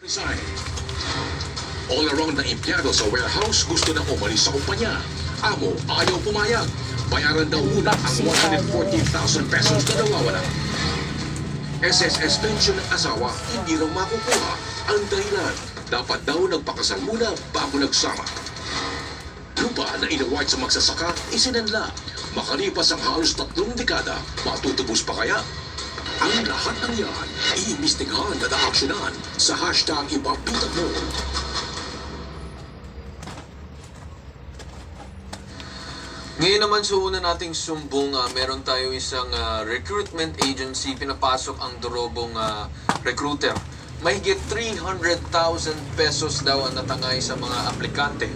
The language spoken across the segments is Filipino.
Resign. All around na empleyado sa warehouse gusto na umalis sa kumpanya. Amo ayaw pumayag. Bayaran daw muna ang 140,000 pesos na nawawala. SSS pension ng asawa hindi raw makukuha. Ang dahilan, dapat daw nagpakasal muna bago nagsama. Lupa na inaward sa magsasaka, isinanla. Makalipas ang halos 3 dekada, matutubos pa kaya? Ang lahat ng yan, iimbestigahan at aaksyonan sa hashtag Ipagpitat Mo. Ngayon naman sa una nating sumbong, meron tayo isang recruitment agency, pinapasok ang durobong recruiter. Mahigit 300,000 pesos daw ang natangay sa mga aplikante.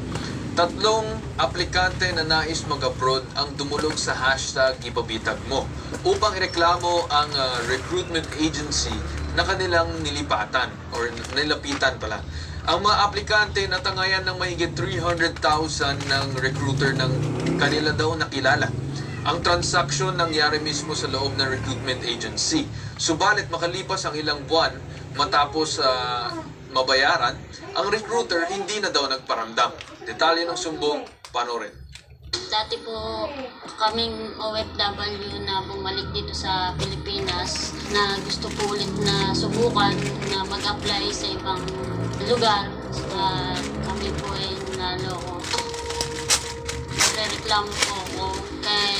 3 aplikante na nais mag-abroad ang dumulog sa hashtag Ipabitag Mo upang ireklamo ang recruitment agency na kanilang nilipatan or nilapitan pala. Ang mga aplikante natangayan ng mahigit 300,000 ng recruiter ng kanila daw nakilala. Ang transaksyon nangyari mismo sa loob ng recruitment agency. Subalit makalipas ang ilang buwan matapos mabayaran, ang recruiter hindi na daw nagparamdam. Detalye ng sumbong, panoorin. Dati po kaming OFW na bumalik dito sa Pilipinas na gusto po ulit na subukan na mag-apply sa ibang lugar. Kami po ay naloko. Nagreklamo po ako kay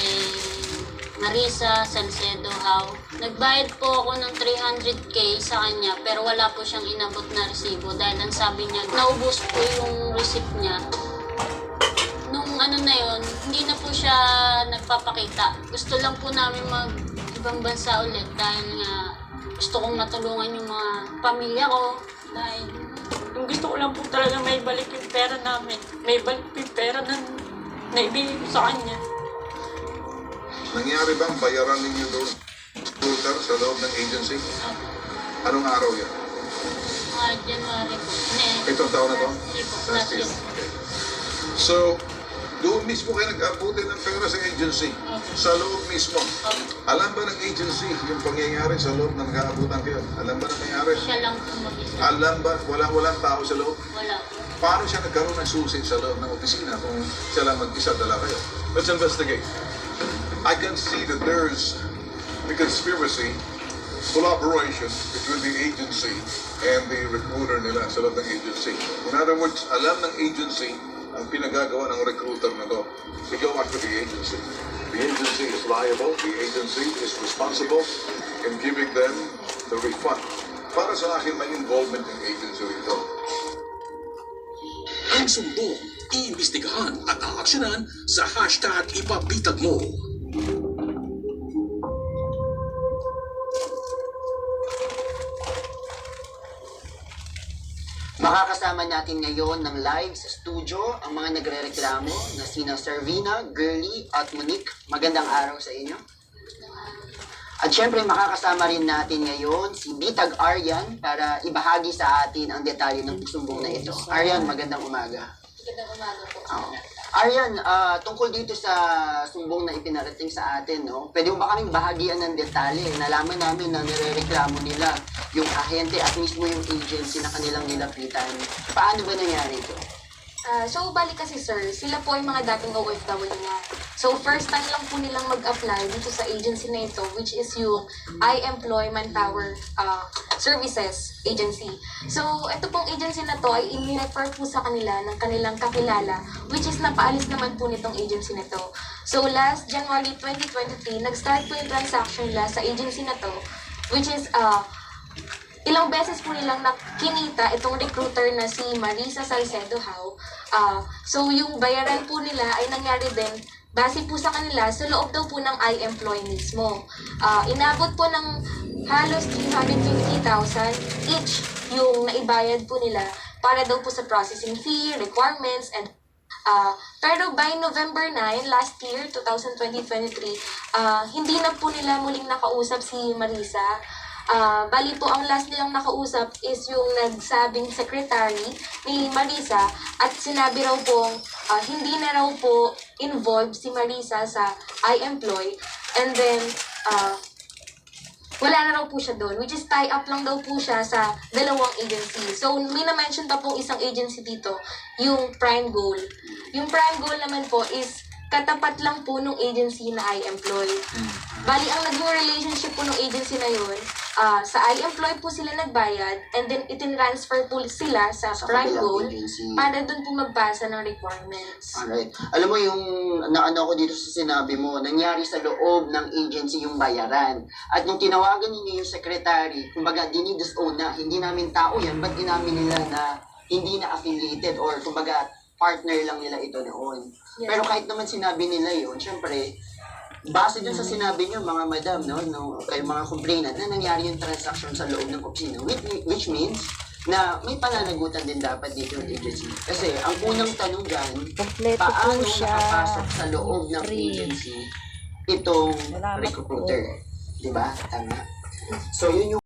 Marisa Salcedo How. Nagbayad po ako ng 300k sa kanya pero wala po siyang inabot na resibo dahil ang sabi niya, naubos po yung receipt niya. Nung na yun, hindi na po siya nagpapakita. Gusto lang po namin mag-ibang bansa ulit dahil nga gusto kong matulungan yung mga pamilya ko. Dahil yung gusto ko lang po talaga may balik yung pera namin. May balik yung pera na naibigay ko sa kanya. Nangyari bang bayaran ninyo doon recruiter sa loob ng agency? Anong araw yan? January po. Itong taon na to? Hindi po, Last last year. year. Okay. So, doon mismo kayo nag-abutin ng pera sa agency? Sa loob mismo? Alam ba ng agency yung pangyayari sa loob na nag-aabutan kayo? Alam ba na nangyari? Siya lang po mag-isa. Alam ba walang tao sa loob? Wala po. Paano siya nagkaroon ng susi sa loob ng opisina kung siya lang mag-isa dala kayo? Let's investigate. I can see that there's a conspiracy, collaboration between the agency and the recruiter nila sa loob ng agency. In other words, alam ng agency ang pinagagawa ng recruiter na to. We go after the agency. The agency is liable. The agency is responsible in giving them the refund. Para sa akin, may involvement ng agency rito. Ang sumbong, iimbestigahan at aaksyonan sa hashtag Ipabitag Mo. Makakasama natin ngayon ng live sa studio ang mga nagre-reklamo na sina Servina, Girly at Monique. Magandang araw sa inyo. At syempre makakasama rin natin ngayon si Bitag Aryan para ibahagi sa atin ang detalye ng sumbong na ito. Aryan, magandang umaga. Magandang umaga po. Aryan, tungkol dito sa sumbong na ipinarating sa atin, no? Pwede mo ba kaming bahagian ng detalye? Nalaman namin na nirereklamo nila yung ahente at mismo yung agency na kanilang nilapitan. Paano ba nangyari ito? So, bali kasi sir, sila po ay mga dating OFW na. So, first time lang po nilang mag-apply dito sa agency na ito, which is yung I Employ Manpower Services Agency. So, ito pong agency na to ay in-refer po sa kanila ng kanilang kakilala, which is napaalis naman po nitong agency na to. So, last January 2023, nag-start po yung transaction nila sa agency na to, which is ilang beses po nilang nakinita itong recruiter na si Marisa Salcedo How. So yung bayaran po nila ay nangyari din base po sa kanila sa loob daw po ng I Employ mismo. Inabot po ng halos 350,000 each yung naibayad po nila para daw po sa processing fee, requirements, and pero by November 9, last year, 2023, hindi na po nila muling nakausap si Marisa. Bali po, ang last nilang nakausap is yung nagsabing secretary ni Marisa at sinabi raw po hindi na raw po involved si Marisa sa I Employ, and then wala na raw po siya doon, which is tie up lang daw po siya sa dalawang agency. So, may na-mention pa pong isang agency dito, yung Prime Goal. Yung Prime Goal naman po is katapat lang po nung agency na I employ. Bali, ang naging relationship po nung agency na yun, sa I employ po sila nagbayad, and then itinransfer po sila sa Prime kabilang Goal agency. para doon po magbasa ng requirements. Alright. Alam mo yung naano ko dito sa sinabi mo, nangyari sa loob ng agency yung bayaran. At nung tinawagan ninyo yung secretary, kumbaga dinidis-own na, hindi namin tao yan, ba't inamin nila na hindi na affiliated or kumbaga partner lang nila ito noon. Yes. Pero kahit naman sinabi nila yun, syempre, base dun sa sinabi nyo, mga madam, no, kayo mga complainant, na nangyari yung transaction sa loob ng opisina, which means na may pananagutan din dapat dito yung agency. Kasi ang unang tanong dyan, Kompleto po paano siya. nakapasok sa loob ng Free. agency itong Salamat recruiter? Diba? Tama. So yun yung